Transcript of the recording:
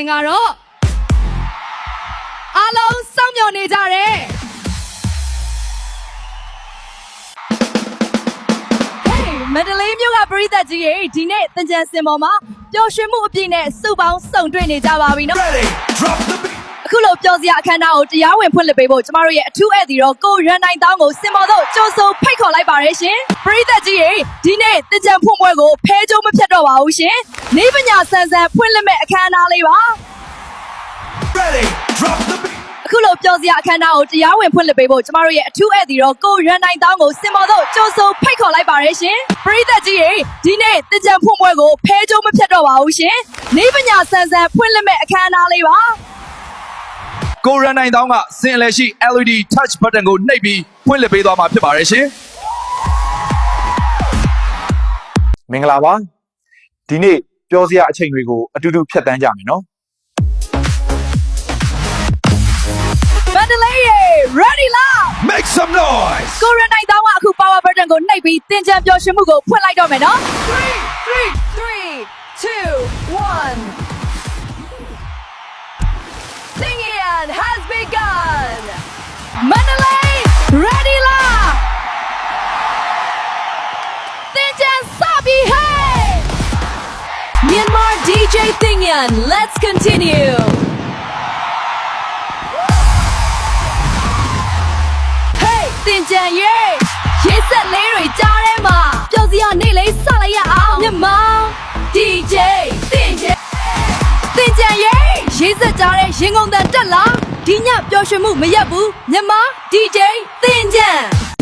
စဉ်ကတော့အားလုံးစောင့်မျှော်နေကြတယ်မန္တလေးမြို့ကပရိသတ်ကြီးတွေဒီနေ့သင်္ကြန်စင်ပေါ်မှာပျော်ရွှင်မှုအပြည့်နဲ့စုပေါင်းစုံတွေ့နေကြပါပြီနော်အခုလိုပျော်စရာအခမ်းအနားကိုတရားဝင်ဖွင့်လှစ်ပေးဖို့ကျမတို့ရဲ့အထူးဧည့်သည်တော်ကိုရန်နိုင်တောင်းကိုစင်ပေါ်သို့ကြိုဆိုဖိတ်ခေါ်လိုက်ပါရရှင်ပရိသတ်ကြီးတွေဒီနေ့သင်္ကြန်ဖွင့်ပွဲကိုဖဲကြိုးမဖြတ်တော့ပါဘူးရှင်နေပညာဆန်ဆန်ဖွင့်လှစ်မဲ့အခမ်းအနားလေးပါအခုလိုပျော်စရာအခမ်းအနားကိုတရားဝင်ဖွင့်လှစ်ပေးဖို့ကျမတို့ရဲ့အထူးဧည့်သည်တော်ကိုရန်နိုင်တောင်းကိုစင်ပေါ်သို့ကြိုဆိုဖိတ်ခေါ်လိုက်ပါရရှင်ပရိသတ်ကြီးတွေဒီနေ့သင်္ကြန်ဖွင့်ပွဲကိုဖဲကြိုးမဖြတ်တော့ပါဘူးရှင်နေပညာဆန်ဆန်ဖွင့်လှစ်မဲ့အခမ်းအနားလေးပါကိုရန်နိုင်တောင်းကစင်အလဲရှိ LED touch button ကိုနှိပ်ပြီးဖွင့်လှစ်ပေးသွားမှာဖြစ်ပါတယ်ရှင်မင်္ဂလာပါဒီနေ့ပြောစရာအချိန်တွေကိုအတူတူဖြတ်တန်းကြမယ်နော်မန္တလေးရေ ready လား Make some noise ကိုရန်နိုင်တောင်းကအခု power button ကိုနှိပ်ပြီးသင်္ကြန်ပျော်ရွှင်မှုကိုဖွင့်လိုက်တော့မယ်နော်3 2 1 Singing has begun မန္တလေး ready လားသင်္ကြန်စပြီ hey Myanmar DJ Thingan let's continueသင်္ကြန်ရေးဆက်လေးတွေကြားထဲမှာပျော်စရာနေ့လေးစလိုက်ရအောင်မြန်မာ DJ သင်္ကြန်ရေးဆက်ကြားတဲ့ရင်ကုန်တန်တက်လာဒီညပျော်ရွှင်မှုမရက်ဘူးမြန်မာ DJ သင်္ကြန်